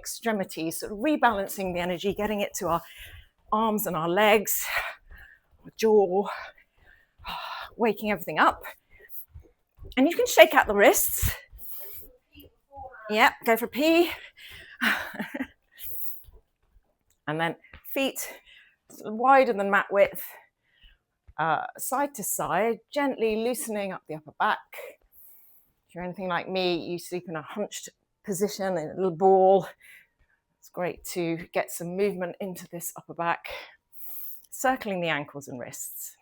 extremities, sort of rebalancing the energy, getting it to our arms and our legs, our jaw, waking everything up. And you can shake out the wrists. Yep, go for a pee. And then feet wider than mat width, side to side, gently loosening up the upper back. If you're anything like me, you sleep in a hunched position in a little ball. It's great to get some movement into this upper back, circling the ankles and wrists.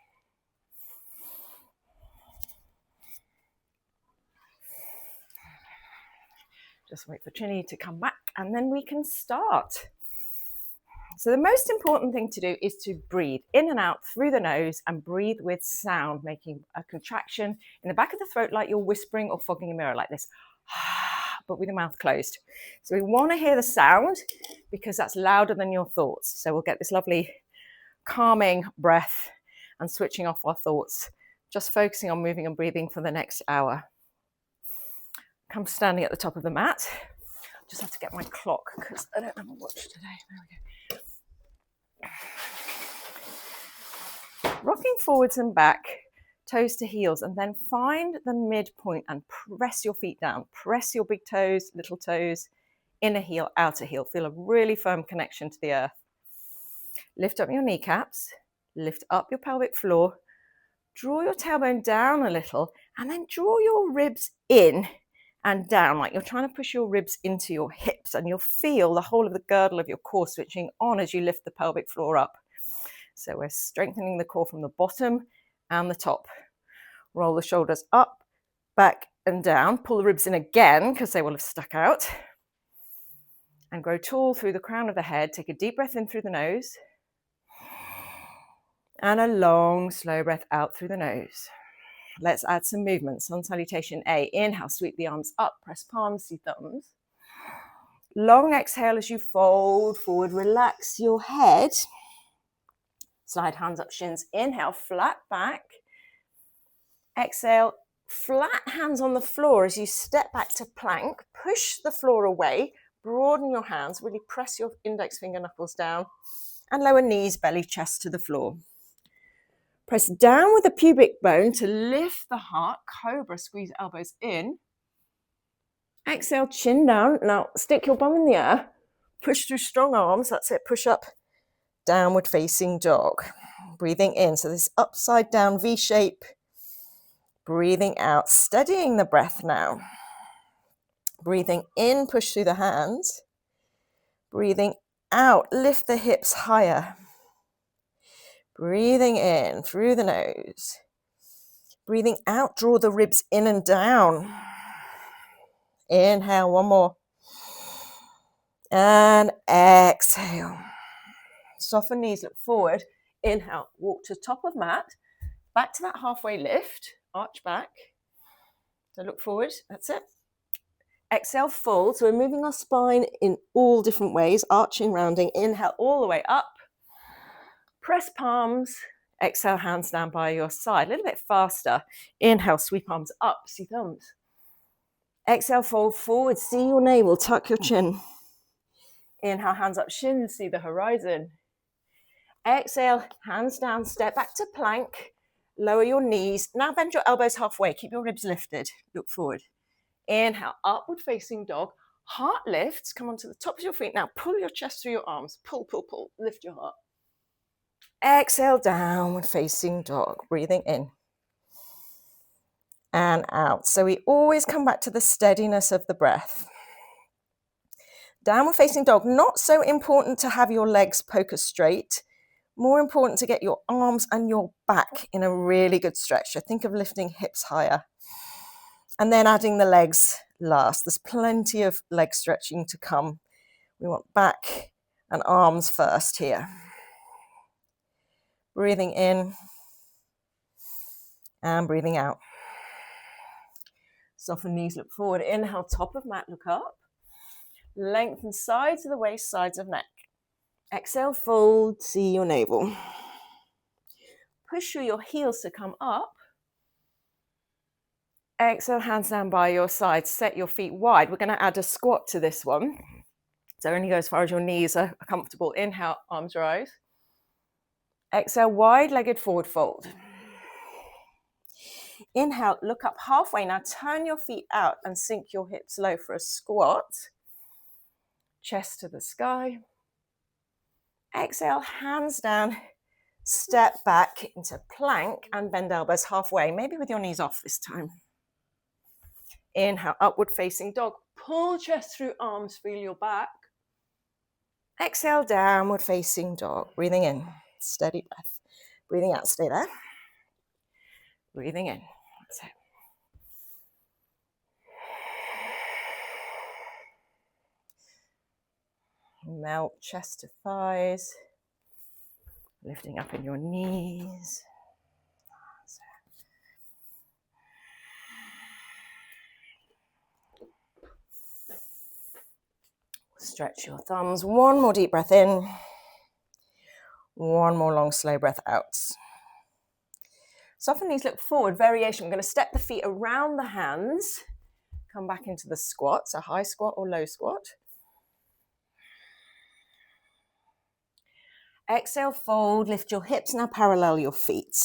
Just wait for Trinny to come back and then we can start. So the most important thing to do is to breathe in and out through the nose and breathe with sound, making a contraction in the back of the throat like you're whispering or fogging a mirror like this, but with the mouth closed. So we want to hear the sound because that's louder than your thoughts. So we'll get this lovely calming breath and switching off our thoughts, just focusing on moving and breathing for the next hour. Come standing at the top of the mat. Just have to get my clock because I don't have a watch today. There we go. Rocking forwards and back, toes to heels, and then find the midpoint and press your feet down. Press your big toes, little toes, inner heel, outer heel. Feel a really firm connection to the earth. Lift up your kneecaps, lift up your pelvic floor, draw your tailbone down a little, and then draw your ribs in and down, like you're trying to push your ribs into your hips, and you'll feel the whole of the girdle of your core switching on as you lift the pelvic floor up. So we're strengthening the core from the bottom and the top. Roll the shoulders up, back and down. Pull the ribs in again because they will have stuck out. And grow tall through the crown of the head. Take a deep breath in through the nose. And a long, slow breath out through the nose. Let's add some movement. Sun salutation A. Inhale, sweep the arms up, press palms, see thumbs. Long exhale as you fold forward, relax your head. Slide hands up, shins. Inhale, flat back. Exhale, flat hands on the floor as you step back to plank. Push the floor away, broaden your hands, really press your index finger knuckles down and lower knees, belly, chest to the floor. Press down with the pubic bone to lift the heart. Cobra, squeeze elbows in. Exhale, chin down. Now stick your bum in the air. Push through strong arms. That's it. Push up. Downward facing dog. Breathing in. So this upside down V shape. Breathing out. Steadying the breath now. Breathing in. Push through the hands. Breathing out. Lift the hips higher. Breathing in through the nose. Breathing out, draw the ribs in and down. Inhale, one more. And exhale. Soften knees, look forward. Inhale, walk to top of mat. Back to that halfway lift, arch back. So look forward, that's it. Exhale, fold. So we're moving our spine in all different ways, arching, rounding. Inhale, all the way up. Press palms, exhale, hands down by your side. A little bit faster. Inhale, sweep arms up, see thumbs. Exhale, fold forward, see your navel, tuck your chin. Inhale, hands up, shins, see the horizon. Exhale, hands down, step back to plank. Lower your knees. Now bend your elbows halfway. Keep your ribs lifted. Look forward. Inhale, upward facing dog. Heart lifts. Come onto the tops of your feet. Now pull your chest through your arms. Pull, pull, pull. Lift your heart. Exhale, downward facing dog, breathing in and out. So we always come back to the steadiness of the breath. Downward facing dog, not so important to have your legs poker straight, more important to get your arms and your back in a really good stretch. So think of lifting hips higher and then adding the legs last. There's plenty of leg stretching to come. We want back and arms first here. Breathing in and breathing out. Soften knees, look forward. Inhale, top of mat, look up. Lengthen sides of the waist, sides of neck. Exhale, fold, see your navel. Push through your heels to come up. Exhale, hands down by your sides. Set your feet wide. We're going to add a squat to this one. So only go as far as your knees are comfortable. Inhale, arms rise. Exhale, wide-legged forward fold. Inhale, look up halfway. Now turn your feet out and sink your hips low for a squat. Chest to the sky. Exhale, hands down. Step back into plank and bend elbows halfway, maybe with your knees off this time. Inhale, upward facing dog. Pull chest through arms, feel your back. Exhale, downward facing dog. Breathing in, steady breath. Breathing out, stay there. Breathing in, that's it. Melt chest to thighs. Lifting up in your knees. Stretch your thumbs. One more deep breath in. One more long, slow breath out. Soften knees, look forward. Variation. We're going to step the feet around the hands. Come back into the squat. So high squat or low squat. Exhale, fold. Lift your hips. Now parallel your feet.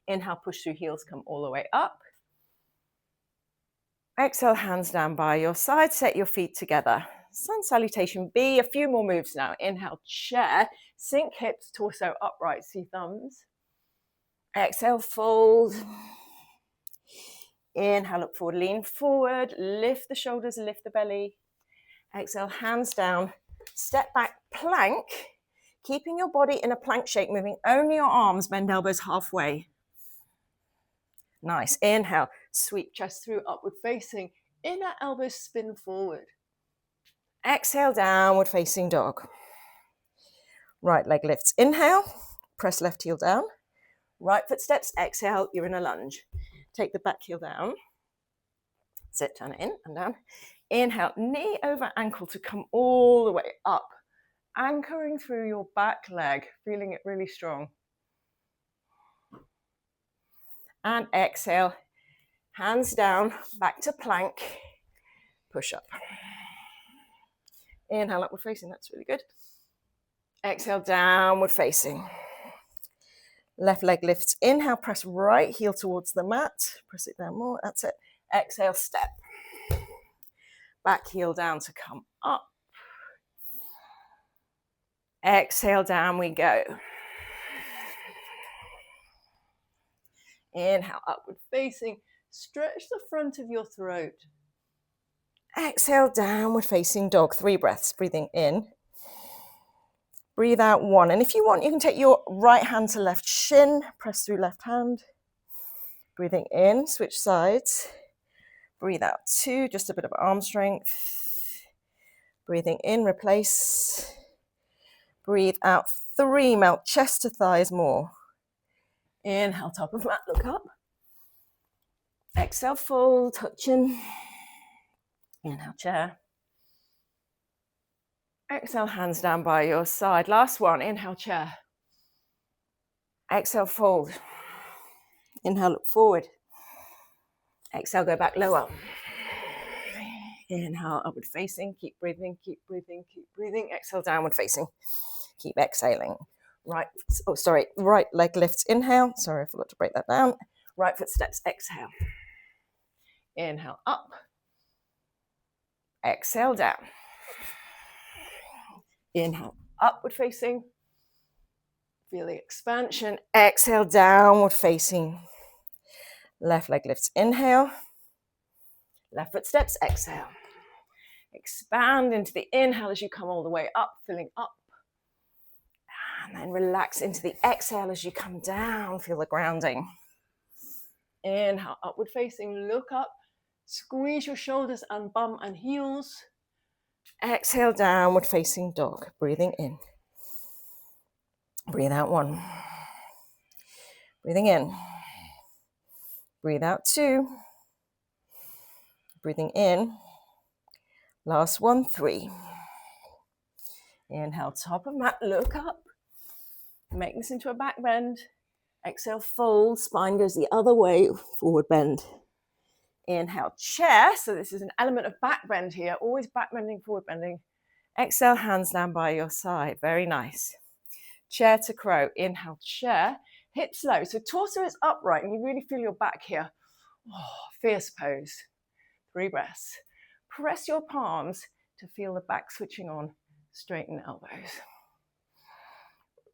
Inhale, push through heels. Come all the way up. Exhale, hands down by your side. Set your feet together. Sun salutation B. A few more moves now. Inhale, chair. Sink hips, torso upright. See thumbs. Exhale, fold. Inhale, look forward, lean forward. Lift the shoulders, lift the belly. Exhale, hands down. Step back, plank. Keeping your body in a plank shape, moving only your arms, bend elbows halfway. Nice. Inhale, sweep chest through, upward facing. Inner elbows spin forward. Exhale, downward facing dog. Right leg lifts. Inhale, press left heel down. Right foot steps, exhale, you're in a lunge. Take the back heel down. Sit, turn it in and down. Inhale, knee over ankle to come all the way up. Anchoring through your back leg, feeling it really strong. And exhale, hands down, back to plank, push up. Inhale, upward facing, that's really good. Exhale, downward facing. Left leg lifts. Inhale, press right heel towards the mat. Press it down more, that's it. Exhale, step. Back heel down to come up. Exhale, down we go. Inhale, upward facing. Stretch the front of your throat. Exhale, downward facing dog. 3 breaths. Breathing in. Breathe out 1. And if you want, you can take your right hand to left shin. Press through left hand. Breathing in, switch sides. Breathe out 2, just a bit of arm strength. Breathing in, replace. Breathe out 3, melt chest to thighs more. Inhale, top of mat, look up. Exhale, fold, touching. Inhale, chair. Exhale, hands down by your side. Last one, inhale, chair. Exhale, fold. Inhale, look forward. Exhale, go back lower. Inhale, upward facing. Keep breathing, keep breathing, keep breathing. Exhale, downward facing. Keep exhaling. Right leg lifts, inhale. Sorry, I forgot to break that down. Right foot steps, exhale. Inhale, up. Exhale, down. Inhale, upward facing. Feel the expansion. Exhale, downward facing. Left leg lifts, inhale. Left foot steps, exhale. Expand into the inhale as you come all the way up, filling up. And then relax into the exhale as you come down. Feel the grounding. Inhale, upward facing, look up. Squeeze your shoulders and bum and heels. Exhale, downward facing dog. Breathing in. Breathe out 1. Breathing in. Breathe out 2. Breathing in. Last one, 3. Inhale, top of mat, look up. Make this into a back bend. Exhale, fold. Spine goes the other way, forward bend. Inhale, chair. So this is an element of back bend here, always back bending, forward bending. Exhale, hands down by your side. Very nice. Chair to crow. Inhale, chair. Hips low. So torso is upright and you really feel your back here. Oh, fierce pose. 3 breaths. Press your palms to feel the back switching on. Straighten elbows.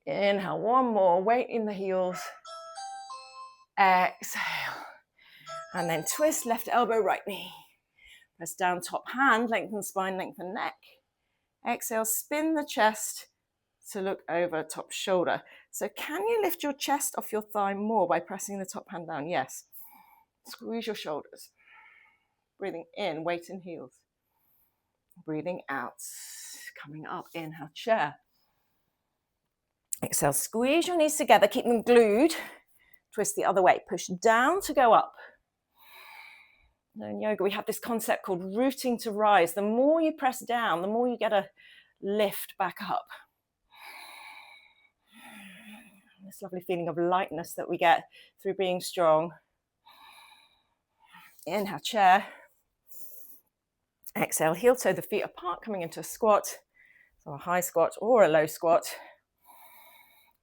Inhale, one more. Weight in the heels. Exhale. And then twist, left elbow, right knee. Press down, top hand, lengthen spine, lengthen neck. Exhale, spin the chest to look over top shoulder. So can you lift your chest off your thigh more by pressing the top hand down? Yes. Squeeze your shoulders. Breathing in, weight in heels. Breathing out, coming up, inhale, chair. Exhale, squeeze your knees together, keep them glued. Twist the other way, push down to go up. In yoga, we have this concept called rooting to rise. The more you press down, the more you get a lift back up. This lovely feeling of lightness that we get through being strong. Inhale, chair. Exhale, heel toe the feet apart, coming into a squat. So a high squat or a low squat.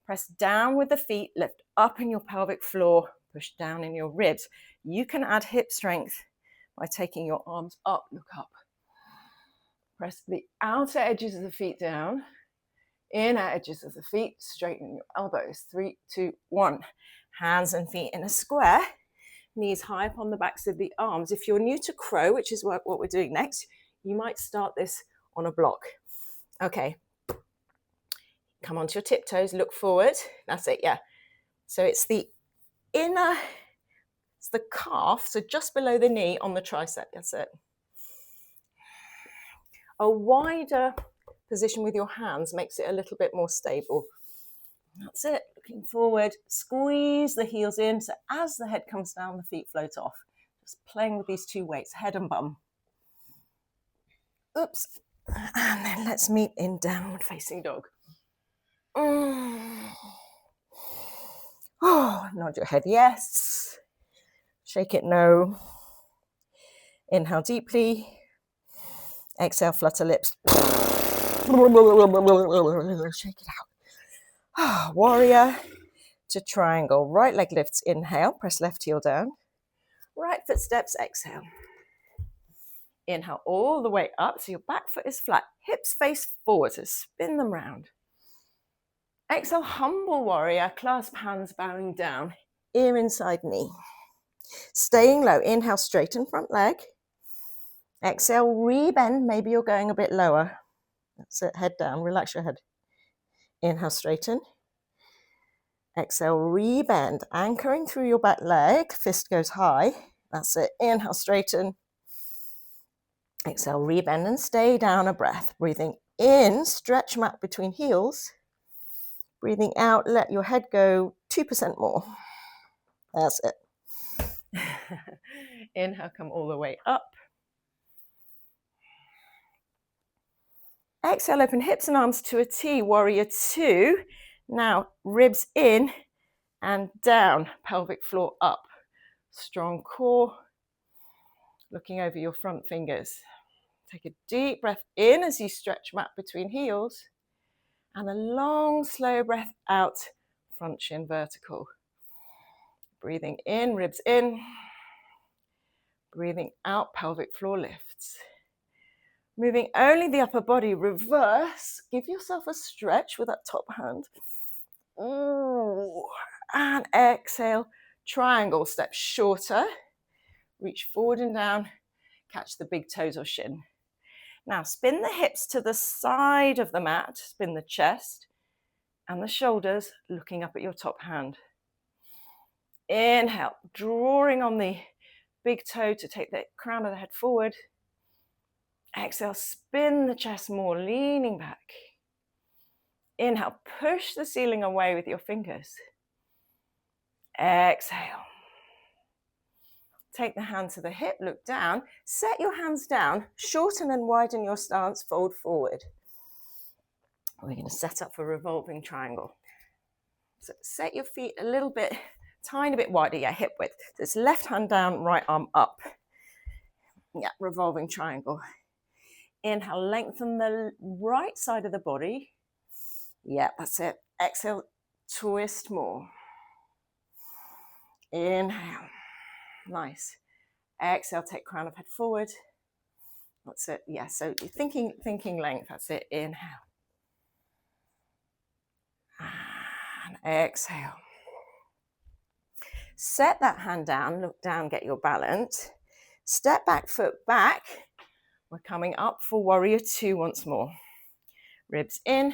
Press down with the feet, lift up in your pelvic floor, push down in your ribs. You can add hip strength by taking your arms up, look up. Press the outer edges of the feet down, inner edges of the feet, straighten your elbows. 3, 2, 1. Hands and feet in a square, knees high up on the backs of the arms. If you're new to crow, which is what we're doing next, you might start this on a block. Okay. Come onto your tiptoes, look forward. That's it, yeah. So it's the inner, it's the calf, so just below the knee on the tricep, that's it. A wider position with your hands makes it a little bit more stable. That's it, looking forward, squeeze the heels in, so as the head comes down, the feet float off. Just playing with these 2 weights, head and bum. Oops, and then let's meet in downward facing dog. Oh, nod your head, yes. Shake it, no. Inhale deeply. Exhale, flutter lips. Shake it out. Warrior to triangle. Right leg lifts, inhale. Press left heel down. Right foot steps, exhale. Inhale all the way up, so your back foot is flat. Hips face forward, so spin them round. Exhale, humble warrior, clasp hands bowing down, ear inside knee. Staying low, inhale, straighten front leg. Exhale, rebend, maybe you're going a bit lower. That's it, head down, relax your head. Inhale, straighten. Exhale, rebend, anchoring through your back leg, fist goes high. That's it, inhale, straighten. Exhale, rebend and stay down a breath. Breathing in, stretch mat between heels. Breathing out, let your head go 2% more. That's it. Inhale, come all the way up. Exhale, open hips and arms to a T, warrior 2. Now, ribs in and down, pelvic floor up. Strong core, looking over your front fingers. Take a deep breath in as you stretch mat between heels. And a long, slow breath out, front shin vertical. Breathing in, ribs in. Breathing out, pelvic floor lifts. Moving only the upper body, reverse. Give yourself a stretch with that top hand. Ooh. And exhale, triangle, step shorter. Reach forward and down, catch the big toes or shin. Now spin the hips to the side of the mat, spin the chest and the shoulders, looking up at your top hand. Inhale, drawing on the big toe to take the crown of the head forward. Exhale, spin the chest more, leaning back. Inhale, push the ceiling away with your fingers. Exhale. Take the hand to the hip, look down, set your hands down, shorten and widen your stance, fold forward. We're going to set up for revolving triangle. So set your feet a little bit, tiny bit wider, yeah, hip width. So it's left hand down, right arm up. Yeah, revolving triangle. Inhale, lengthen the right side of the body. Yeah, that's it. Exhale, twist more. Inhale. Nice. Exhale, take crown of head forward. That's it. Yeah, so you're thinking length. That's it. Inhale. And exhale. Set that hand down, look down, get your balance. Step back, foot back. We're coming up for warrior two once more. Ribs in,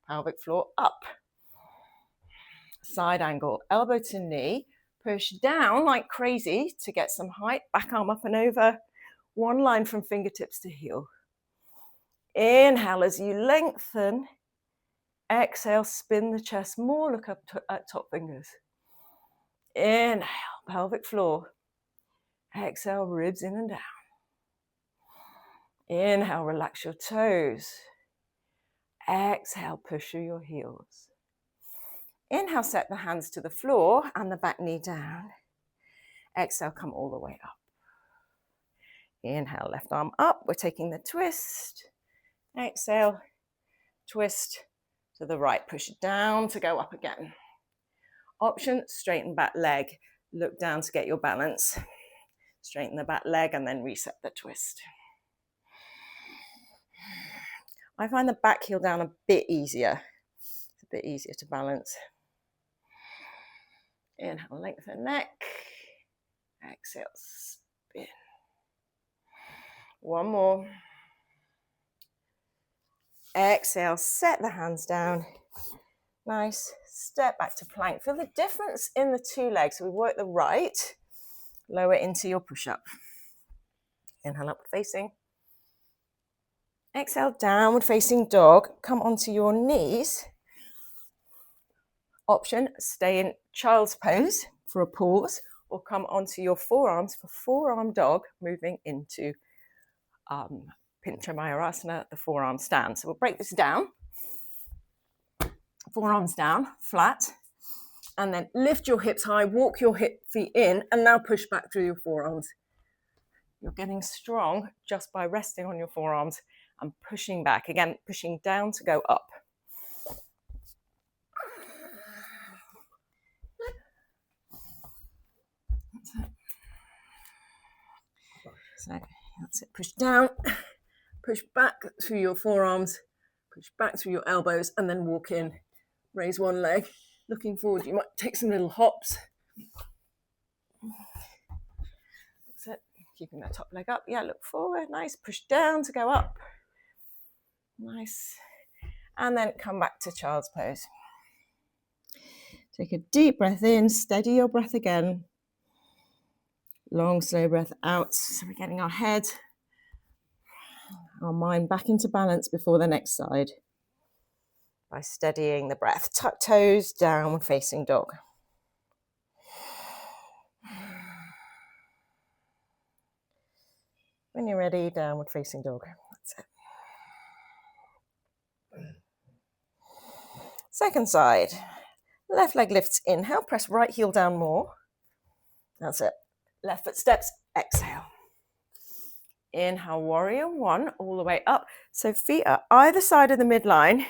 pelvic floor up. Side angle, elbow to knee. Push down like crazy to get some height. Back arm up and over. One line from fingertips to heel. Inhale as you lengthen. Exhale, spin the chest more. Look up at top fingers. Inhale, pelvic floor. Exhale, ribs in and down. Inhale, relax your toes. Exhale, push through your heels. Inhale, set the hands to the floor and the back knee down. Exhale, come all the way up. Inhale, left arm up. We're taking the twist. Exhale, twist to the right. Push down to go up again. Option, straighten back leg. Look down to get your balance. Straighten the back leg and then reset the twist. I find the back heel down a bit easier. It's a bit easier to balance. Inhale, lengthen neck. Exhale, spin. One more. Exhale, set the hands down. Nice. Step back to plank. Feel the difference in the two legs. So we work the right, lower into your push-up. Inhale, upward facing. Exhale, downward facing dog. Come onto your knees. Option, stay in child's pose for a pause, or come onto your forearms for forearm dog, moving into Pincha Mayurasana, the forearm stand. So we'll break this down. Forearms down, flat, and then lift your hips high, walk your feet in, and now push back through your forearms. You're getting strong just by resting on your forearms and pushing back. Again, pushing down to go up. That's it. So that's it. Push down, push back through your forearms, push back through your elbows, and then walk in. Raise one leg, looking forward. You might take some little hops. That's it. Keeping that top leg up. Yeah, look forward. Nice. Push down to go up. Nice. And then come back to child's pose. Take a deep breath in. Steady your breath again. Long, slow breath out. So we're getting our head, our mind back into balance before the next side. By steadying the breath. Tuck toes, downward facing dog. When you're ready, downward facing dog. That's it. Second side. Left leg lifts, inhale, press right heel down more. That's it. Left foot steps, exhale. Inhale, warrior one, all the way up. So feet are either side of the midline.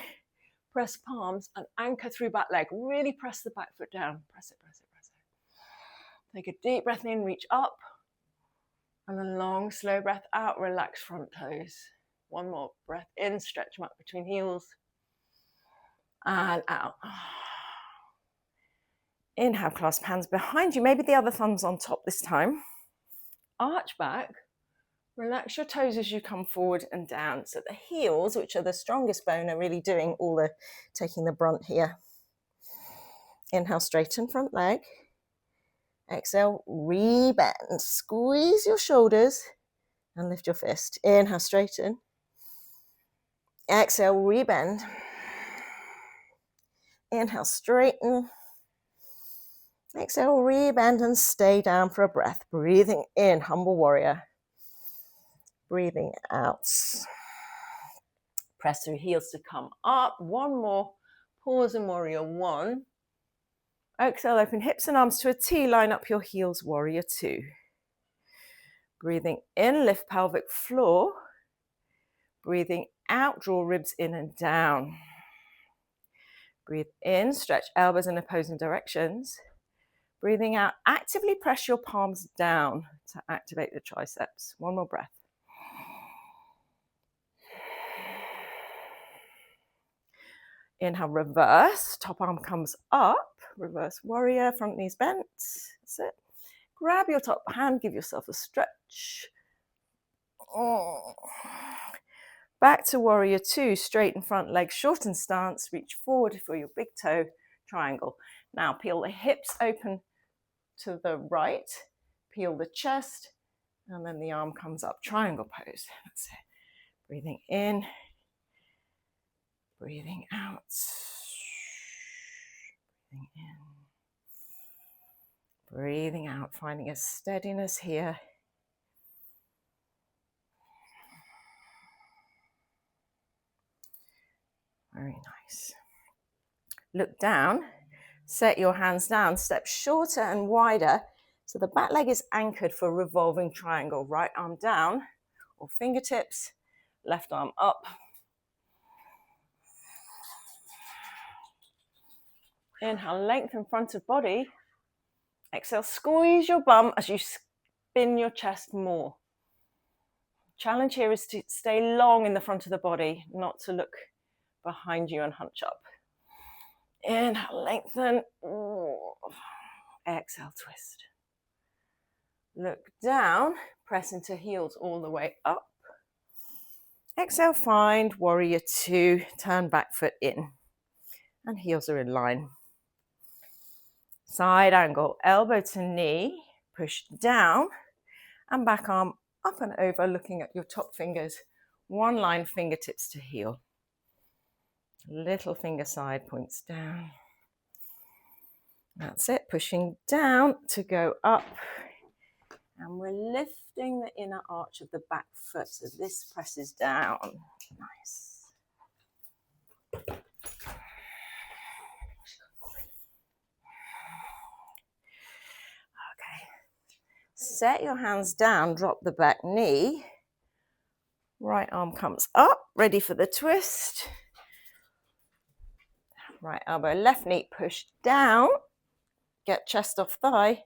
Press palms and anchor through back leg. Really press the back foot down. Press it, press it, press it. Take a deep breath in, reach up. And a long, slow breath out, relax front toes. One more breath in, stretch them up between heels. And out. Inhale, clasp hands behind you. Maybe the other thumb's on top this time. Arch back. Relax your toes as you come forward and down. So the heels, which are the strongest bone, are really doing all the, taking the brunt here. Inhale, straighten front leg. Exhale, rebend. Squeeze your shoulders and lift your fist. Inhale, straighten. Exhale, rebend. Inhale, straighten. Exhale, rebend and stay down for a breath. Breathing in, humble warrior. Breathing out. Press through heels to come up. One more. Pause in warrior one. Exhale, open hips and arms to a T. Line up your heels, warrior two. Breathing in, lift pelvic floor. Breathing out, draw ribs in and down. Breathe in, stretch elbows in opposing directions. Breathing out, actively press your palms down to activate the triceps. One more breath. Inhale, reverse, top arm comes up, reverse warrior, front knees bent, that's it. Grab your top hand, give yourself a stretch. Back to warrior two, straighten front leg, shorten stance, reach forward for your big toe, triangle. Now peel the hips open to the right, peel the chest, and then the arm comes up, triangle pose, that's it. Breathing in, breathing out. Breathing in, breathing out, finding a steadiness here. Very nice. Look down, set your hands down, step shorter and wider, so the back leg is anchored for a revolving triangle. Right arm down, or fingertips, left arm up. Inhale, lengthen front of body. Exhale, squeeze your bum as you spin your chest more. Challenge here is to stay long in the front of the body, not to look behind you and hunch up. Inhale, lengthen. Exhale, twist. Look down, press into heels all the way up. Exhale, find warrior two, turn back foot in. And heels are in line. Side angle, elbow to knee, push down, and back arm up and over, looking at your top fingers. One line, fingertips to heel. Little finger side points down. That's it, pushing down to go up. And we're lifting the inner arch of the back foot, so this presses down. Nice. Set your hands down, drop the back knee. Right arm comes up, ready for the twist. Right elbow, left knee, push down. Get chest off thigh.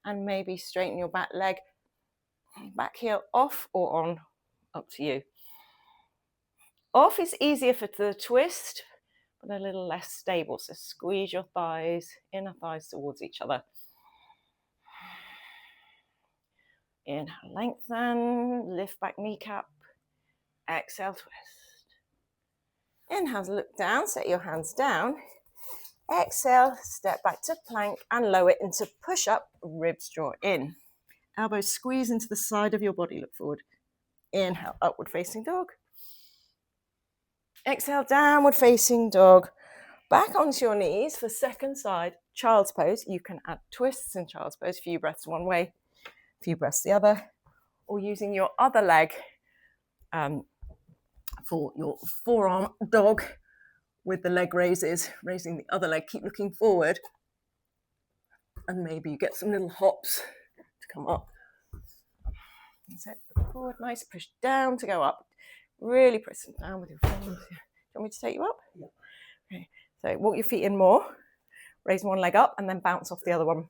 And maybe straighten your back leg. Back heel off or on, up to you. Off is easier for the twist, but a little less stable. So squeeze your thighs, inner thighs towards each other. Inhale, lengthen, lift back kneecap. Exhale, twist. Inhale, look down, set your hands down. Exhale, step back to plank and lower into push-up, ribs draw in. Elbows squeeze into the side of your body, look forward. Inhale, upward facing dog. Exhale, downward facing dog. Back onto your knees for second side, child's pose. You can add twists in child's pose, few breaths one way, few breaths the other, or using your other leg for your forearm dog with the leg raises, raising the other leg, keep looking forward, and maybe you get some little hops to come up. That's it, look forward, nice, push down to go up. Really press them down with your forearms. Do you want me to take you up? Yeah. Okay, so walk your feet in more, raise one leg up and then bounce off the other one.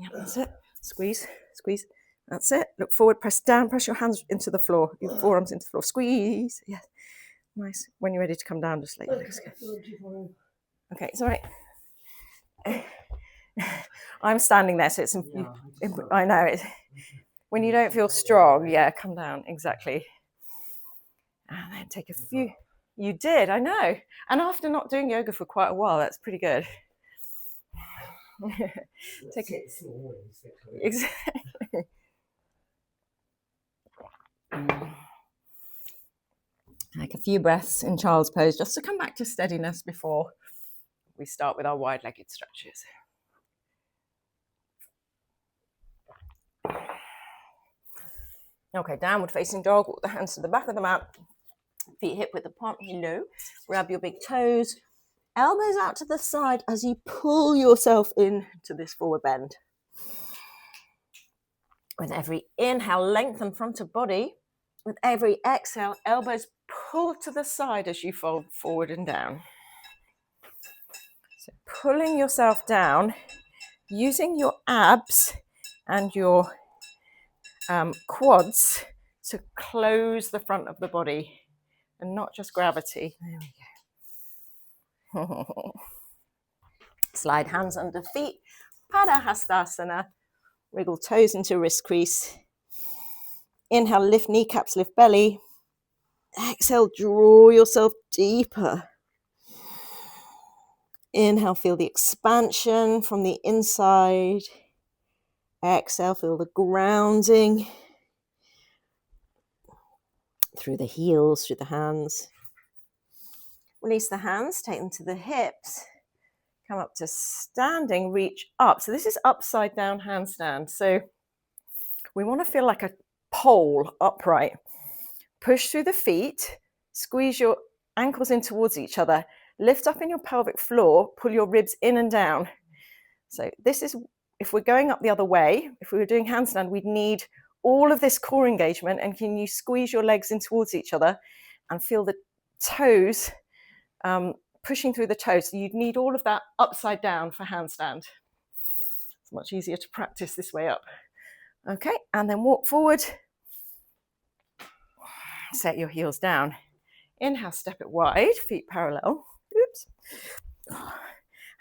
Yeah, that's it. Squeeze, squeeze. That's it. Look forward, press down, press your hands into the floor, your forearms into the floor. Squeeze. Yes. Nice. When you're ready to come down, just let your legs go. Okay, it's all right. I'm standing there, so it's. I know it. When you don't feel strong, yeah, come down. Exactly. And then take a few. You did, I know. And after not doing yoga for quite a while, that's pretty good. Take it. Exactly. Take a few breaths in child's pose just to come back to steadiness before we start with our wide-legged stretches. Okay, downward facing dog, walk the hands to the back of the mat, feet hip width apart, low, grab your big toes, elbows out to the side as you pull yourself into this forward bend. With every inhale, lengthen front of body. With every exhale, elbows pull to the side as you fold forward and down. So pulling yourself down, using your abs and your quads to close the front of the body and not just gravity. There we go. Slide hands under feet, Padahastasana, wriggle toes into wrist crease. Inhale, lift kneecaps, lift belly. Exhale, draw yourself deeper. Inhale, feel the expansion from the inside. Exhale, feel the grounding through the heels, through the hands. Release the hands, take them to the hips. Come up to standing, reach up. So this is upside down handstand. So we want to feel like a pole upright. Push through the feet, squeeze your ankles in towards each other, lift up in your pelvic floor, pull your ribs in and down. So this is, if we're going up the other way, if we were doing handstand, we'd need all of this core engagement. And can you squeeze your legs in towards each other and feel the toes pushing through the toes? So you'd need all of that upside down for handstand. It's much easier to practice this way up. Okay, and then walk forward. Set your heels down. Inhale, step it wide, feet parallel. Oops.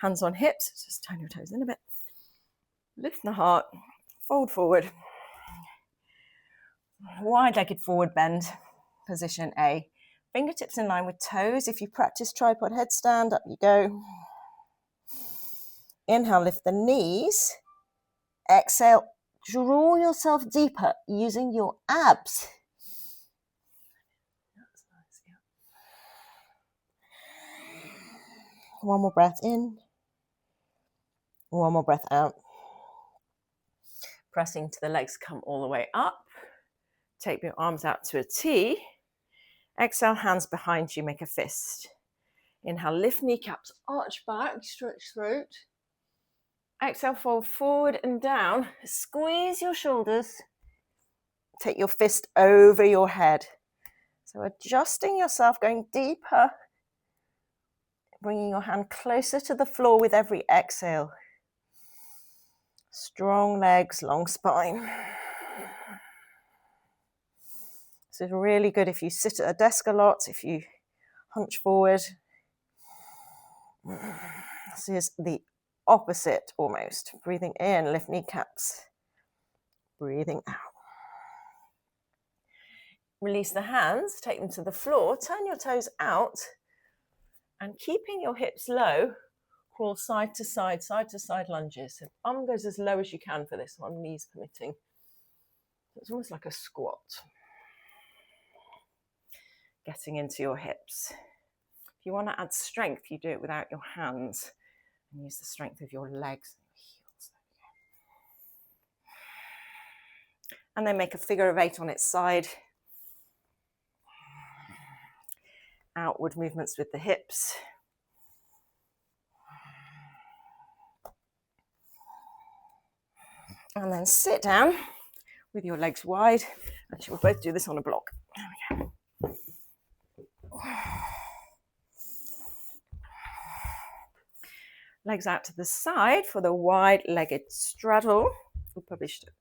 Hands on hips, just turn your toes in a bit. Lift the heart, fold forward. Wide-legged forward bend, position A. Fingertips in line with toes. If you practice tripod headstand, up you go. Inhale, lift the knees. Exhale, draw yourself deeper using your abs. One more breath in. One more breath out. Pressing to the legs, come all the way up. Take your arms out to a T. Exhale, hands behind you, make a fist. Inhale, lift kneecaps, arch back, stretch throat. Exhale, fold forward and down. Squeeze your shoulders. Take your fist over your head. So adjusting yourself, going deeper. Bringing your hand closer to the floor with every exhale. Strong legs, long spine. This is really good if you sit at a desk a lot, if you hunch forward. This is the opposite almost. Breathing in, lift kneecaps. Breathing out. Release the hands, take them to the floor, turn your toes out, and keeping your hips low, crawl side to side lunges. So arm goes as low as you can for this one, knees permitting. It's almost like a squat. Getting into your hips. If you want to add strength, you do it without your hands and use the strength of your legs and heels. And then make a figure of 8 on its side. Outward movements with the hips. And then sit down with your legs wide. Actually, we'll both do this on a block. There we go. Legs out to the side for the wide-legged straddle. We published it.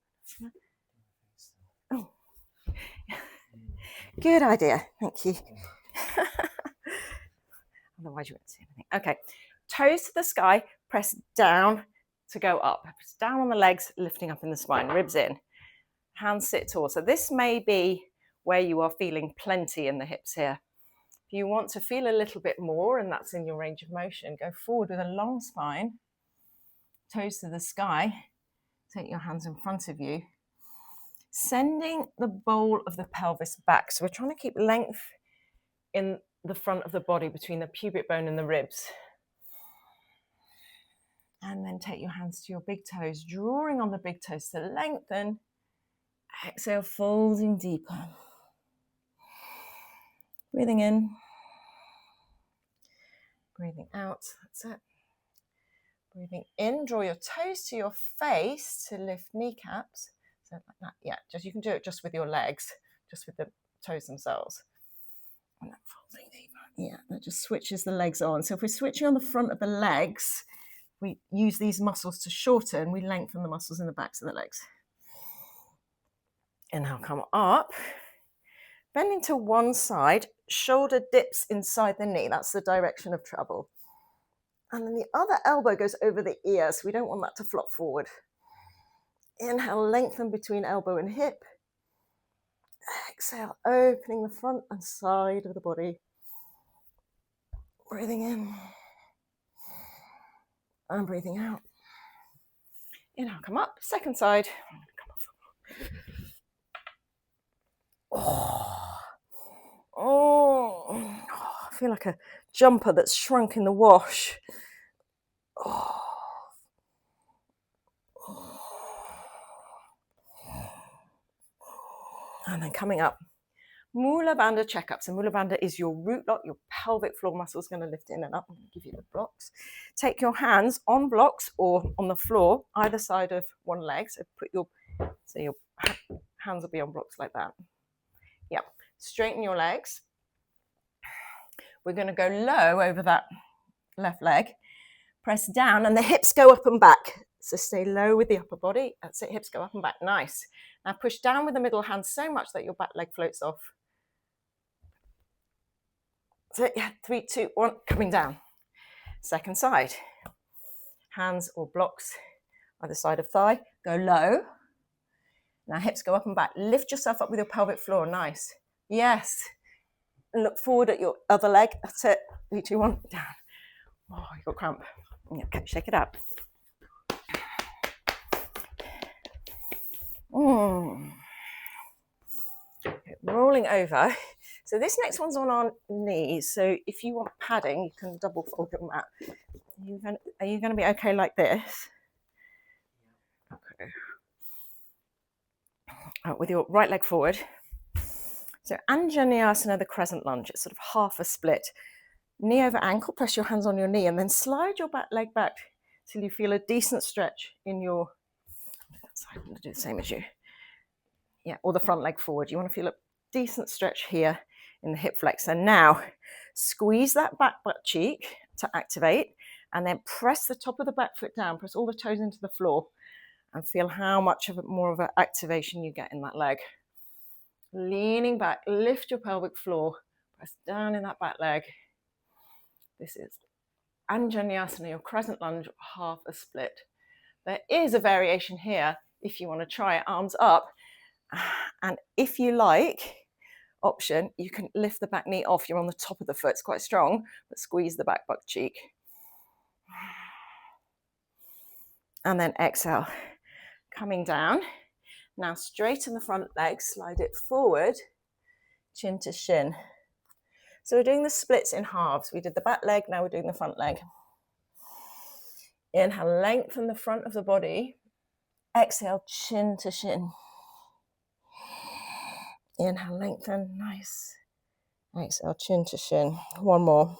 Oh, good idea. Thank you. Otherwise, you won't see anything. Okay, toes to the sky. Press down to go up. Press down on the legs, lifting up in the spine. Ribs in. Hands sit tall. So this may be where you are feeling plenty in the hips here. If you want to feel a little bit more, and that's in your range of motion, go forward with a long spine, toes to the sky. Take your hands in front of you, sending the bowl of the pelvis back. So we're trying to keep length in the front of the body between the pubic bone and the ribs. And then take your hands to your big toes, drawing on the big toes to lengthen. Exhale, folding deeper. Breathing in. Breathing out. That's it. Breathing in, draw your toes to your face to lift kneecaps. So like that, yeah, just you can do it just with your legs, just with the toes themselves. And that folding knee back. Yeah, that just switches the legs on. So if we're switching on the front of the legs, we use these muscles to shorten, we lengthen the muscles in the backs of the legs. Inhale, come up, bending to one side, shoulder dips inside the knee, that's the direction of travel. And then the other elbow goes over the ear, so we don't want that to flop forward. Inhale, lengthen between elbow and hip. Exhale, opening the front and side of the body. Breathing in and breathing out. Inhale, come up, second side. Oh, I feel like a jumper that's shrunk in the wash. Oh. And then coming up, Mula Bandha checkup. So Mula Bandha is your root lock, your pelvic floor muscles going to lift in and up. I'm going to give you the blocks. Take your hands on blocks or on the floor, either side of one leg. So your hands will be on blocks like that. Yep. Straighten your legs. We're going to go low over that left leg. Press down and the hips go up and back. So stay low with the upper body. That's it, hips go up and back. Nice. Now push down with the middle hand so much that your back leg floats off. So yeah, 3, 2, 1, coming down. Second side. Hands or blocks either side of thigh. Go low. Now hips go up and back. Lift yourself up with your pelvic floor. Nice. Yes. And look forward at your other leg. That's it. 3, 2, 1, down. Oh, you got cramp. Okay, shake it out. Okay, rolling over. So this next one's on our knees. So if you want padding, you can double fold your mat. Are you going to be okay like this? Okay. With your right leg forward. So Anjaneyasana, the crescent lunge. It's sort of half a split. Knee over ankle, press your hands on your knee and then slide your back leg back till you feel a decent stretch in your, I'm going to do the same as you. Yeah, or the front leg forward. You want to feel a decent stretch here in the hip flexor. Now, squeeze that back butt cheek to activate and then press the top of the back foot down, press all the toes into the floor and feel how much more of an activation you get in that leg. Leaning back, lift your pelvic floor, press down in that back leg. This is Anjaneyasana, your crescent lunge, half a split. There is a variation here if you want to try it, arms up. And if you like, option, you can lift the back knee off. You're on the top of the foot. It's quite strong, but squeeze the back butt cheek. And then exhale, coming down. Now straighten the front leg, slide it forward, chin to shin. So we're doing the splits in halves. We did the back leg, now we're doing the front leg. Inhale, lengthen the front of the body. Exhale, chin to shin. Inhale, lengthen, nice. Exhale, chin to shin. One more.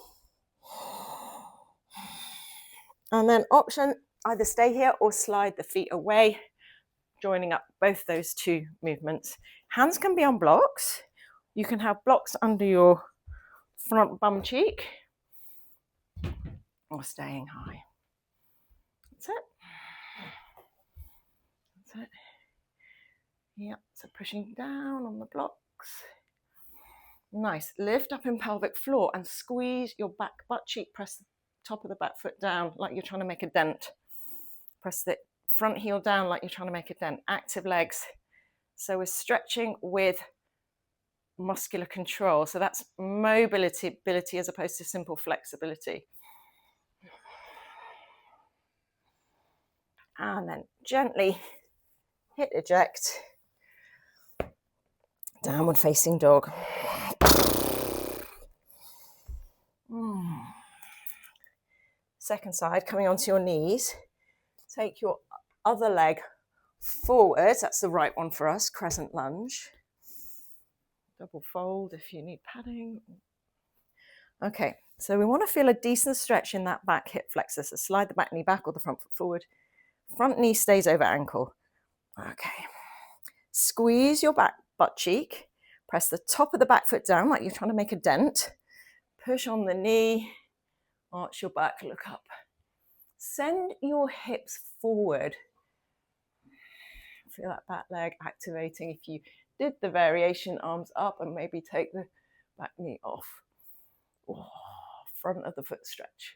And then option, either stay here or slide the feet away, joining up both those two movements. Hands can be on blocks. You can have blocks under your front bum cheek or staying high. That's it. That's it. Yep, so pushing down on the blocks. Nice. Lift up in pelvic floor and squeeze your back butt cheek. Press the top of the back foot down like you're trying to make a dent. Press the front heel down like you're trying to make a dent. Active legs. So we're stretching with muscular control. So that's mobility as opposed to simple flexibility. And then gently hit eject. Downward facing dog. Second side, coming onto your knees. Take your other leg forward. That's the right one for us, crescent lunge. Double fold if you need padding. Okay, so we want to feel a decent stretch in that back hip flexor. So slide the back knee back or the front foot forward. Front knee stays over ankle. Okay. Squeeze your back butt cheek. Press the top of the back foot down like you're trying to make a dent. Push on the knee. Arch your back, look up. Send your hips forward. Feel that back leg activating. If you did the variation, arms up and maybe take the back knee off. Oh, front of the foot stretch.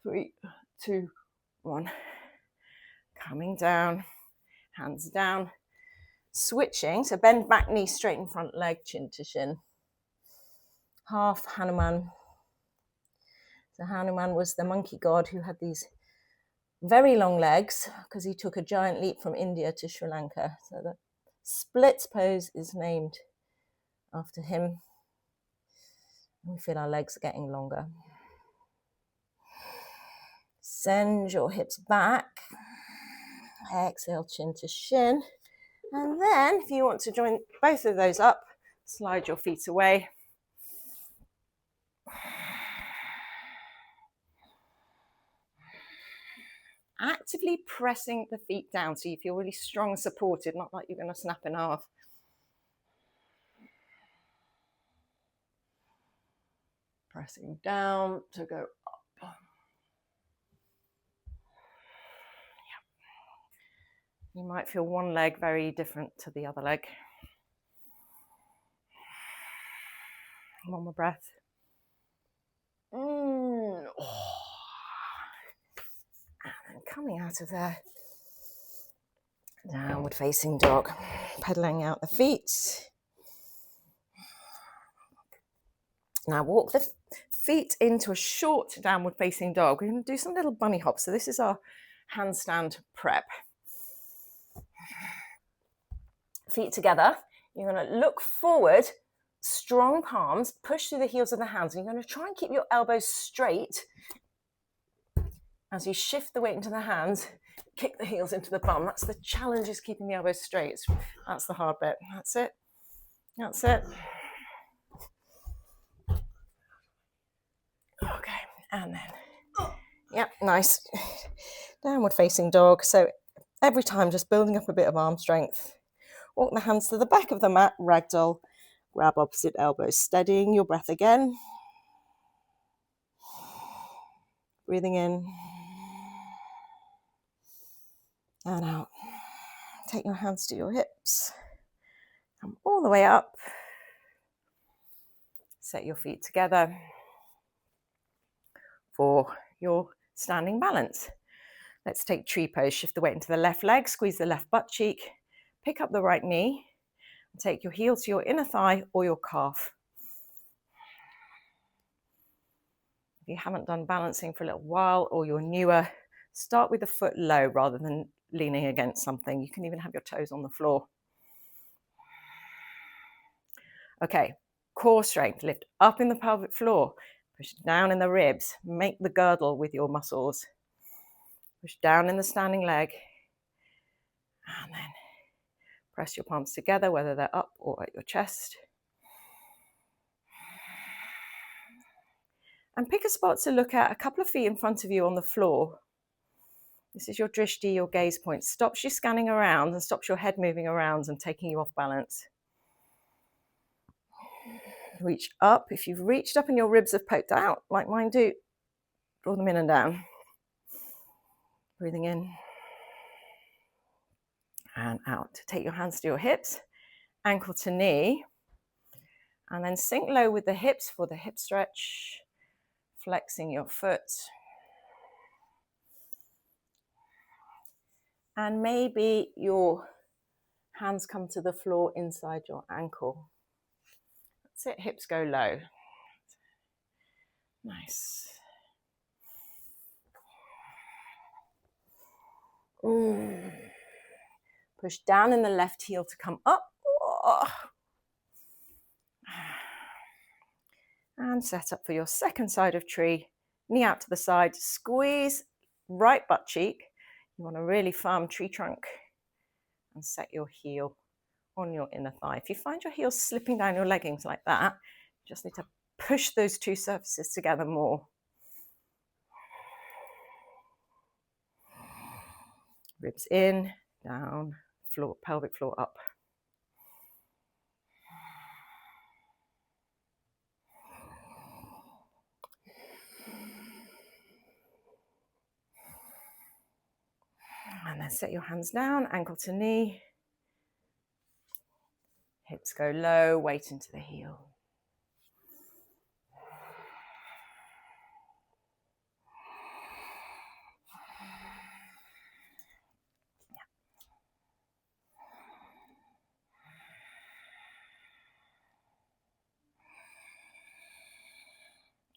3, 2, 1. Coming down, hands down. Switching, so bend back knee, straighten front leg, chin to shin. Half Hanuman. So Hanuman was the monkey god who had these very long legs because he took a giant leap from India to Sri Lanka. So the splits pose is named after him. We feel our legs are getting longer. Send your hips back. Exhale, chin to shin. And then if you want to join both of those up, slide your feet away. Actively pressing the feet down so you feel really strong and supported, not like you're going to snap in half. Pressing down to go up. You might feel one leg very different to the other leg. One more breath. And then coming out of there, downward facing dog, pedaling out the feet. Now walk the feet into a short downward facing dog. We're going to do some little bunny hops. So this is our handstand prep. Feet together. You're going to look forward, strong palms, push through the heels of the hands. And you're going to try and keep your elbows straight as you shift the weight into the hands, kick the heels into the bum. That's the challenge, is keeping the elbows straight. That's the hard bit. That's it. That's it. Okay, and then, yep, nice. Downward facing dog. So every time just building up a bit of arm strength. Walk the hands to the back of the mat, ragdoll, grab opposite elbows, steadying your breath again. Breathing in and out. Take your hands to your hips. Come all the way up. Set your feet together for your standing balance. Let's take tree pose. Shift the weight into the left leg, squeeze the left butt cheek, pick up the right knee, and take your heel to your inner thigh or your calf. If you haven't done balancing for a little while or you're newer, start with the foot low rather than leaning against something. You can even have your toes on the floor. Okay, core strength. Lift up in the pelvic floor. Push down in the ribs. Make the girdle with your muscles. Push down in the standing leg. And then press your palms together, whether they're up or at your chest. And pick a spot to look at a couple of feet in front of you on the floor. This is your drishti, your gaze point. Stops you scanning around and stops your head moving around and taking you off balance. Reach up. If you've reached up and your ribs have poked out, like mine do, draw them in and down. Breathing in and out. Take your hands to your hips, ankle to knee, and then sink low with the hips for the hip stretch, flexing your foot. And maybe your hands come to the floor inside your ankle. That's it, hips go low. Nice. Push down in the left heel to come up. And set up for your second side of tree. Knee out to the side, squeeze right butt cheek. You want a really firm tree trunk. And set your heel on your inner thigh. If you find your heel slipping down your leggings like that, you just need to push those two surfaces together more. Ribs in, down, floor, pelvic floor up. And set your hands down, ankle to knee. Hips go low, weight into the heel.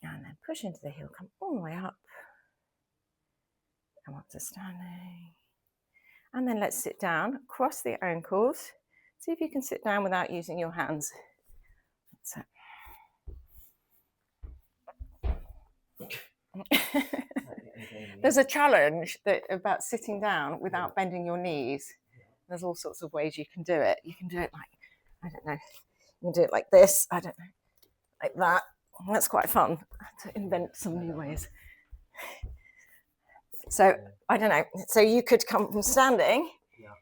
And then push into the heel, come all the way up. Come up to standing. And then let's sit down, cross the ankles. See if you can sit down without using your hands. That's it. There's a challenge about sitting down without bending your knees. There's all sorts of ways you can do it. You can do it like, I don't know, you can do it like this, I don't know, like that. That's quite fun to invent some new ways. So, I don't know, so you could come from standing,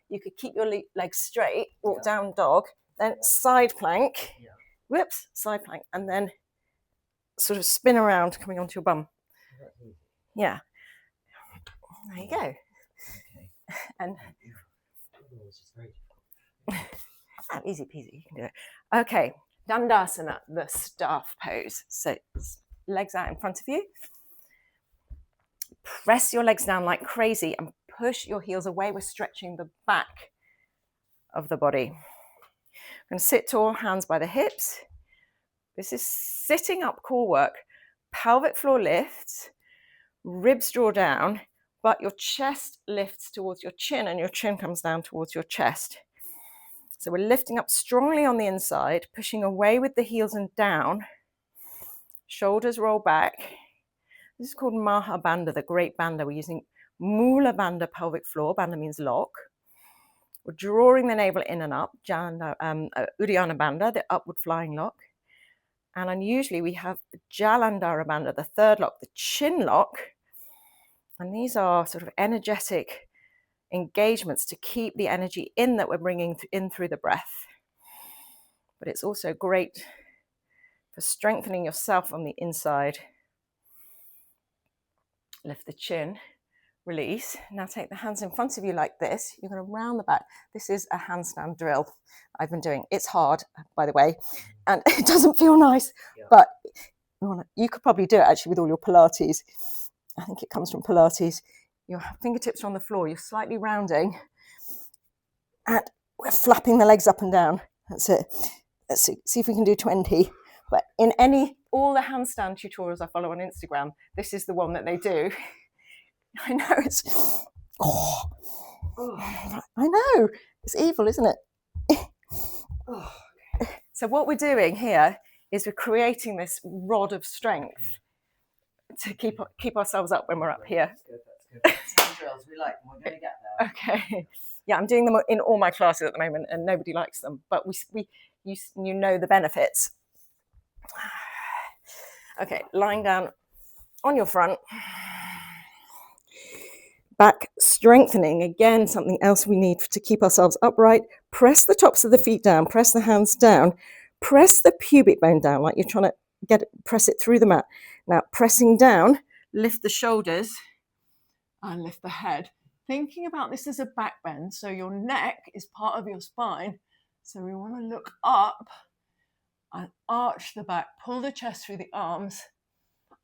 you could keep your legs straight, walk down dog, then side plank, whoops, side plank, and then sort of spin around coming onto your bum. Yeah. There you go. Okay. And easy peasy, you can do it. Okay, Dandasana, the staff pose. So legs out in front of you. Press your legs down like crazy and push your heels away. We're stretching the back of the body. We're going to sit tall, hands by the hips. This is sitting up core work. Pelvic floor lifts, ribs draw down, but your chest lifts towards your chin and your chin comes down towards your chest. So we're lifting up strongly on the inside, pushing away with the heels and down. Shoulders roll back. This is called Maha Bandha, the great bandha. We're using Mula Bandha, pelvic floor. Bandha means lock. We're drawing the navel in and up, Uddiyana Bandha, the upward flying lock. And unusually we have the Jalandhara Bandha, the third lock, the chin lock. And these are sort of energetic engagements to keep the energy in that we're bringing in through the breath. But it's also great for strengthening yourself on the inside. Lift the chin, release. Now take the hands in front of you like this. You're going to round the back. This is a handstand drill I've been doing. It's hard, by the way, and it doesn't feel nice, but you could probably do it actually with all your Pilates. I think it comes from Pilates. Your fingertips are on the floor. You're slightly rounding, and we're flapping the legs up and down. That's it. Let's see if we can do 20. But in all the handstand tutorials I follow on Instagram, this is the one that they do. I know it's, I know, it's evil, isn't it? So what we're doing here is we're creating this rod of strength to keep ourselves up when we're up here. That's good. Drills we like, and we're going to get there. Okay. Yeah, I'm doing them in all my classes at the moment, and nobody likes them, but you know the benefits. Okay, lying down on your front. Back strengthening, again, something else we need to keep ourselves upright. Press the tops of the feet down, press the hands down, press the pubic bone down like you're trying to press it through the mat. Now, pressing down, lift the shoulders and lift the head. Thinking about this as a back bend, so your neck is part of your spine. So we want to look up and arch the back, pull the chest through the arms,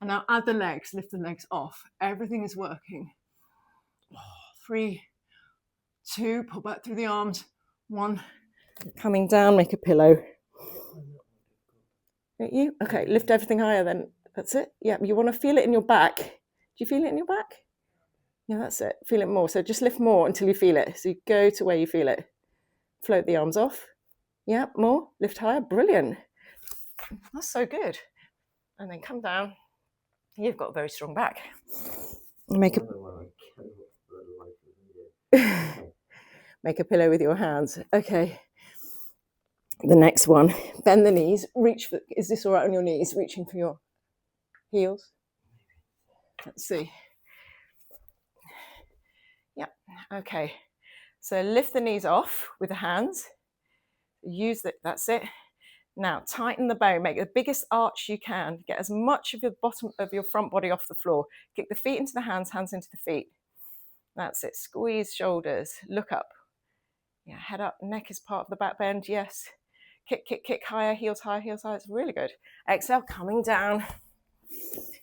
and now add the legs, lift the legs off. Everything is working. 3, 2, pull back through the arms. 1, coming down, make a pillow. You? Okay, lift everything higher then. That's it. Yeah, you want to feel it in your back. Do you feel it in your back? Yeah, that's it. Feel it more. So just lift more until you feel it. So you go to where you feel it. Float the arms off. Yeah, more. Lift higher. Brilliant. That's so good. And then come down. You've got a very strong back. Make a pillow with your hands. Okay. The next one. Bend the knees. Reach for. Is this all right on your knees? Reaching for your heels. Let's see. Yeah. Okay. So lift the knees off with the hands. Use that. That's it. Now tighten the bone. Make the biggest arch you can. Get as much of your bottom of your front body off the floor. Kick the feet into the hands, hands into the feet. That's it. Squeeze shoulders. Look up. Yeah, head up. Neck is part of the back bend. Yes. Kick, kick, kick. Higher. Heels high. Heels high. It's really good. Exhale. Coming down.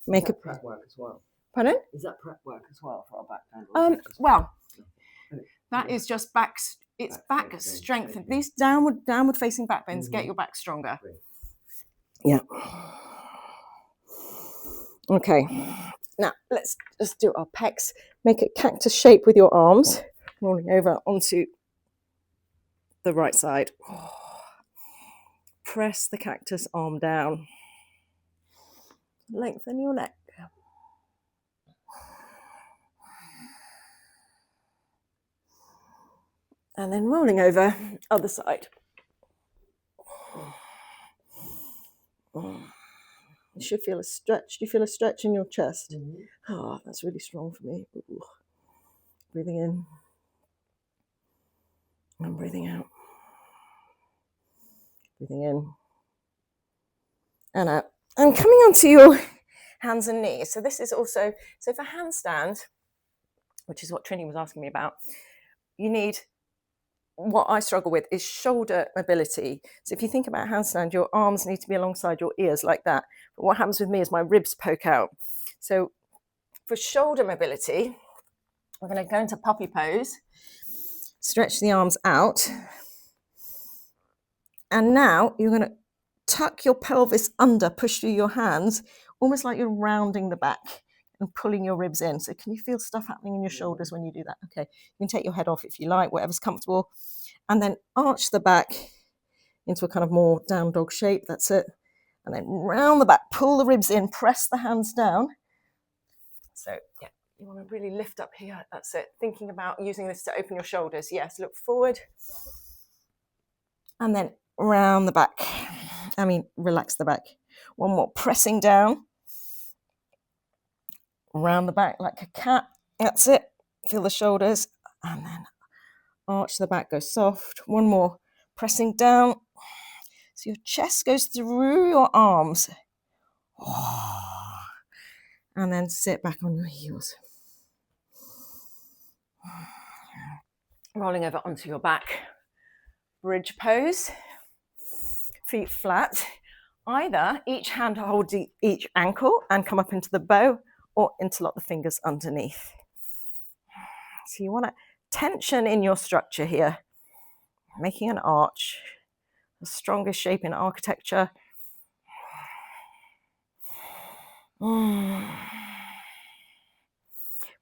Make a prep work as well. Pardon? Is that prep work as well for our back bend? Well, that is just back. It's back strength. These downward facing back bends get your back stronger. Yeah. Okay. Now let's just do our pecs. Make a cactus shape with your arms, rolling over onto the right side. Press the cactus arm down. Lengthen your neck. And then rolling over, other side. You should feel a stretch. Do you feel a stretch in your chest? Oh, that's really strong for me. Ooh. Breathing in. And breathing out. Breathing in. And out. And coming onto your hands and knees. So this is also, so for handstand, which is what Trinny was asking me about, you need, what I struggle with is shoulder mobility. So if you think about handstand, your arms need to be alongside your ears like that. But what happens with me is my ribs poke out. So for shoulder mobility, we're going to go into puppy pose, stretch the arms out. And now you're going to tuck your pelvis under, push through your hands, almost like you're rounding the back and pulling your ribs in. So can you feel stuff happening in your shoulders when you do that? Okay, you can take your head off if you like, whatever's comfortable. And then arch the back into a kind of more down dog shape. That's it. And then round the back, pull the ribs in, press the hands down. So yeah, you want to really lift up here. That's it. Thinking about using this to open your shoulders. Yes, look forward. And then round the back. Relax the back. One more, pressing down. Round the back like a cat. That's it. Feel the shoulders. And then arch the back, go soft. One more, pressing down. So your chest goes through your arms. And then sit back on your heels. Rolling over onto your back. Bridge pose. Feet flat. Either each hand holds each ankle and come up into the bow, or interlock the fingers underneath. So you want a tension in your structure here, making an arch, the strongest shape in architecture.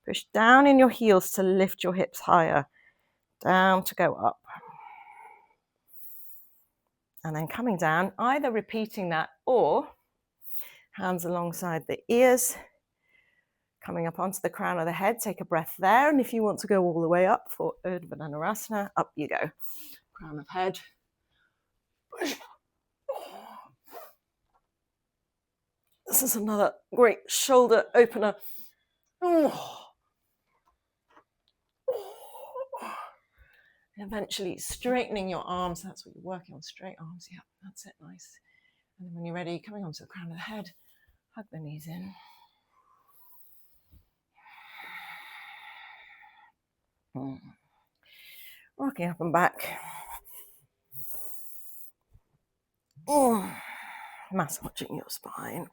Push down in your heels to lift your hips higher, down to go up. And then coming down, either repeating that or hands alongside the ears, coming up onto the crown of the head. Take a breath there. And if you want to go all the way up for Urdhva Dhanurasana, up you go. Crown of head. This is another great shoulder opener. Eventually straightening your arms. That's what you're working on, straight arms. Yeah, that's it, nice. And then when you're ready, coming onto the crown of the head, hug the knees in. Rocking up and back. Massaging your spine.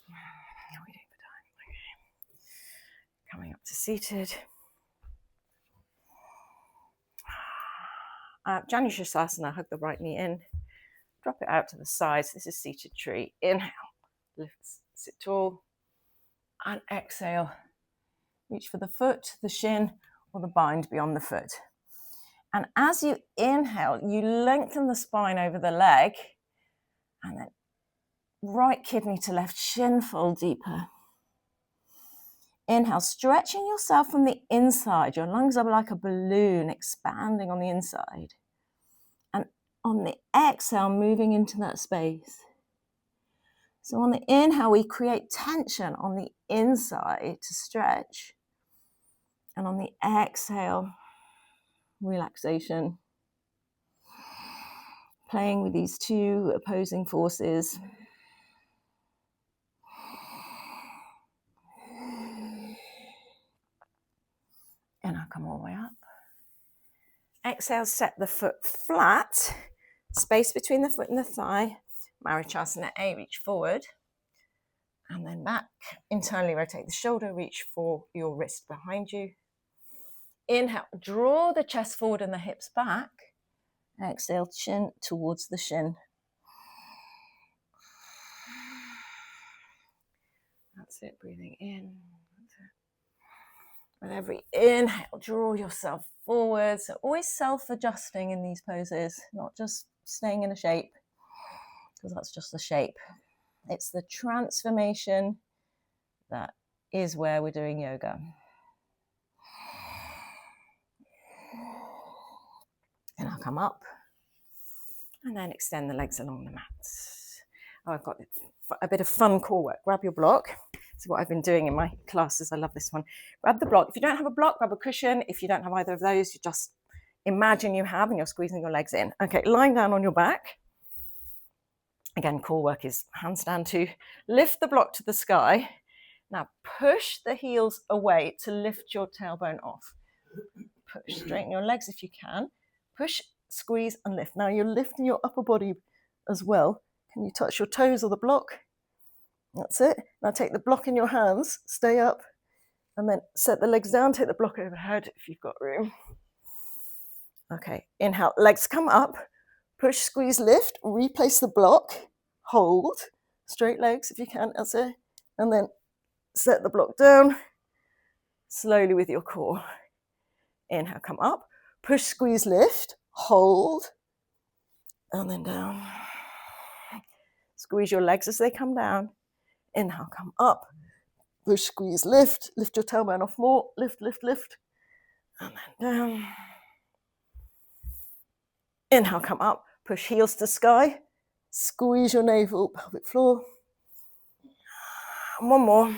How are we doing for time? Okay. Coming up to seated. Janushasana, hug the right knee in. Drop it out to the sides. This is seated tree. Inhale, lift, sit tall. And exhale, reach for the foot, the shin, or the bind beyond the foot. And as you inhale, you lengthen the spine over the leg, and then right kidney to left shin fold deeper. Inhale, stretching yourself from the inside. Your lungs are like a balloon, expanding on the inside. And on the exhale, moving into that space. So on the inhale, we create tension on the inside to stretch. And on the exhale, relaxation. Playing with these two opposing forces. come all the way up. Exhale, set the foot flat, space between the foot and the thigh. Marichasana A, reach forward. And then back, internally rotate the shoulder, reach for your wrist behind you. Inhale, draw the chest forward and the hips back. Exhale, chin towards the shin. That's it, breathing in. That's it. With every inhale, draw yourself forward. So always self-adjusting in these poses, not just staying in a shape, because that's just the shape. It's the transformation that is where we're doing yoga. And I'll come up and then extend the legs along the mat. Oh, I've got a bit of fun core work. Grab your block. This is what I've been doing in my classes. I love this one. Grab the block. If you don't have a block, grab a cushion. If you don't have either of those, you just imagine you have and you're squeezing your legs in. Okay, lying down on your back. Again, core work is handstand 2. Lift the block to the sky. Now push the heels away to lift your tailbone off. Push, straighten your legs if you can. Push, squeeze and lift. Now you're lifting your upper body as well. Can you touch your toes or the block? That's it. Now take the block in your hands, stay up, and then set the legs down, take the block overhead if you've got room. Okay, inhale, legs come up, push, squeeze, lift, replace the block, hold, straight legs if you can, that's it. And then set the block down, slowly with your core. Inhale, come up, push, squeeze, lift, hold, and then down. Squeeze your legs as they come down. Inhale, come up, push, squeeze, lift your tailbone off more, lift, lift, lift, and then down. Inhale, come up, push heels to sky, squeeze your navel, pelvic floor. And one more.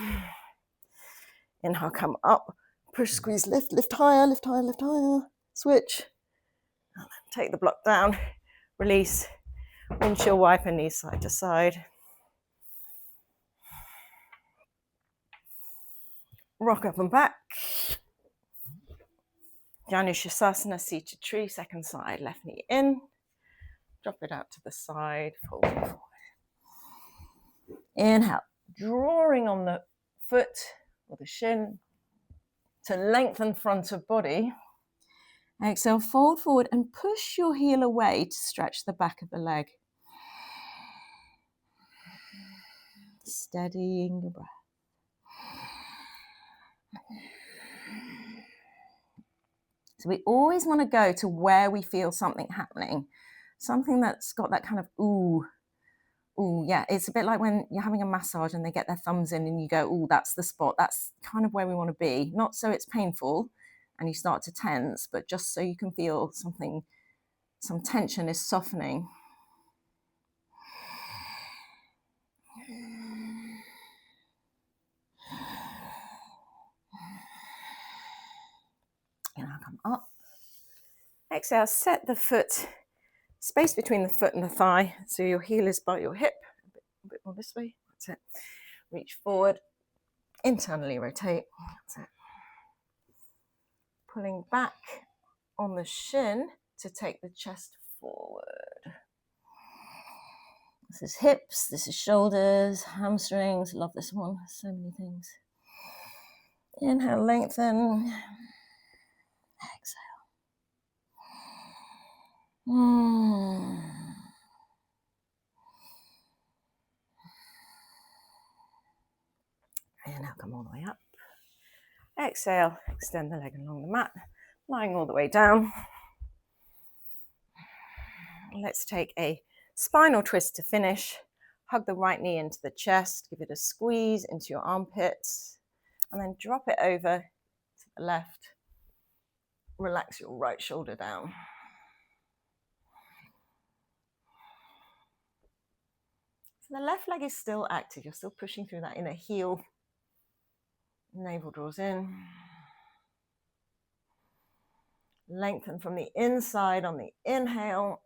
Inhale, come up, push, squeeze, lift higher, lift higher, lift higher. Switch. And then take the block down, release, windshield wiper, knees side to side. Rock up and back. Janushasana, seated tree, second side, left knee in. Drop it out to the side, fold it forward. Inhale, drawing on the foot or the shin to lengthen front of body. Exhale, fold forward and push your heel away to stretch the back of the leg. Steadying your breath. So we always want to go to where we feel something happening, something that's got that kind of ooh, yeah. It's a bit like when you're having a massage and they get their thumbs in and you go, ooh, that's the spot. That's kind of where we want to be. Not so it's painful and you start to tense, but just so you can feel something, some tension is softening. And I'll come up. Exhale, set the foot, space between the foot and the thigh. So your heel is by your hip, a bit more this way. That's it. Reach forward, internally rotate. That's it. Pulling back on the shin to take the chest forward. This is hips, this is shoulders, hamstrings. Love this one. So many things. Inhale, lengthen. Exhale. And now come all the way up. Exhale, extend the leg along the mat, lying all the way down. Let's take a spinal twist to finish. Hug the right knee into the chest, give it a squeeze into your armpits, and then drop it over to the left. Relax your right shoulder down. So the left leg is still active. You're still pushing through that inner heel. Navel draws in. Lengthen from the inside on the inhale.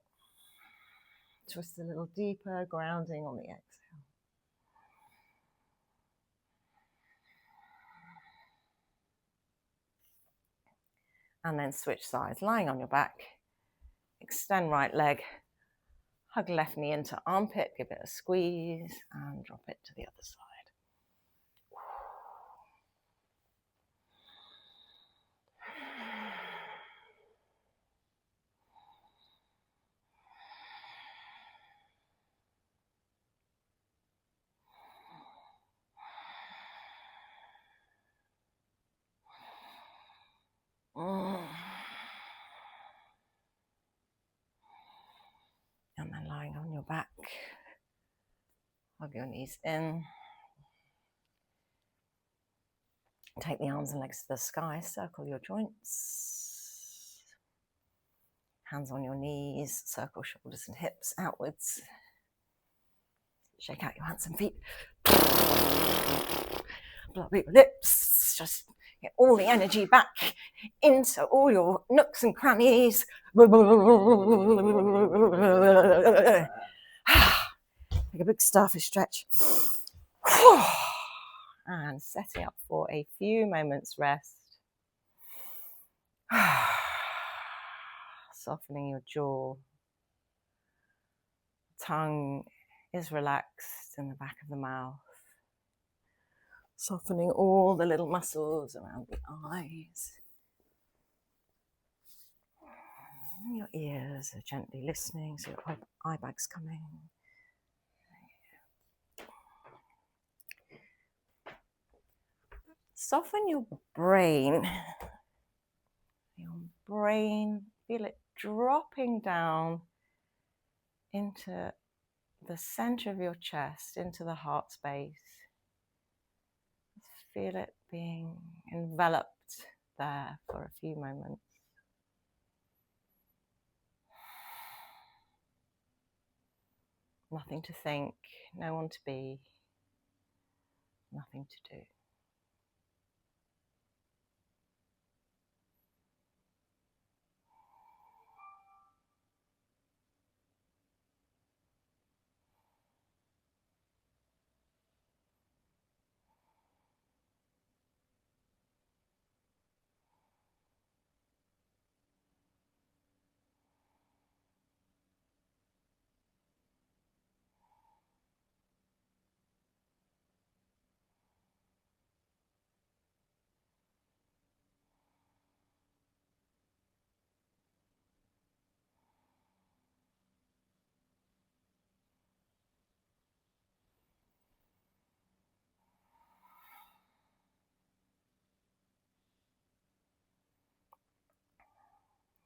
Twist a little deeper, grounding on the exhale. And then switch sides, lying on your back. Extend right leg. Hug left knee into armpit, give it a squeeze, and drop it to the other side. And then lying on your back, hug your knees in. Take the arms and legs to the sky, circle your joints. Hands on your knees, circle shoulders and hips outwards. Shake out your hands and feet. Blow up your lips. Just get all the energy back into all your nooks and crannies. Take a big starfish stretch. And setting up for a few moments rest. Softening your jaw. Tongue is relaxed in the back of the mouth. Softening all the little muscles around the eyes. Your ears are gently listening, so your eye bag's coming. Soften your brain. Your brain, feel it dropping down into the center of your chest, into the heart space. Feel it being enveloped there for a few moments. Nothing to think, no one to be, nothing to do.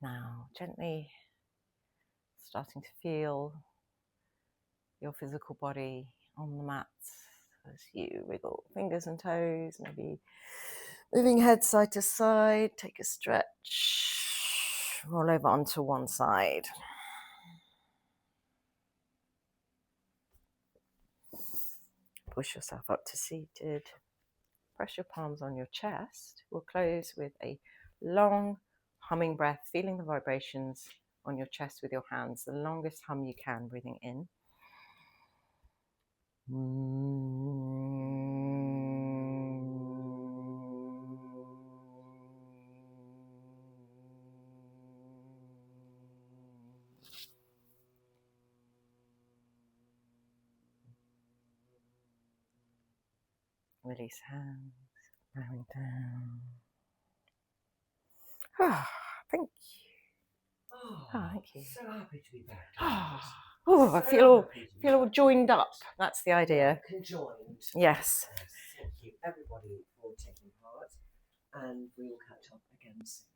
Now, gently starting to feel your physical body on the mat as you wiggle fingers and toes, maybe moving head side to side, take a stretch, roll over onto one side. Push yourself up to seated. Press your palms on your chest. We'll close with a long humming breath, feeling the vibrations on your chest with your hands, the longest hum you can, breathing in. Release hands, bowing down. Thank you. Thank you. So happy to be back. I feel all joined up. That's the idea. Conjoined. Yes. Thank you, everybody, for taking part, and we will catch up again soon.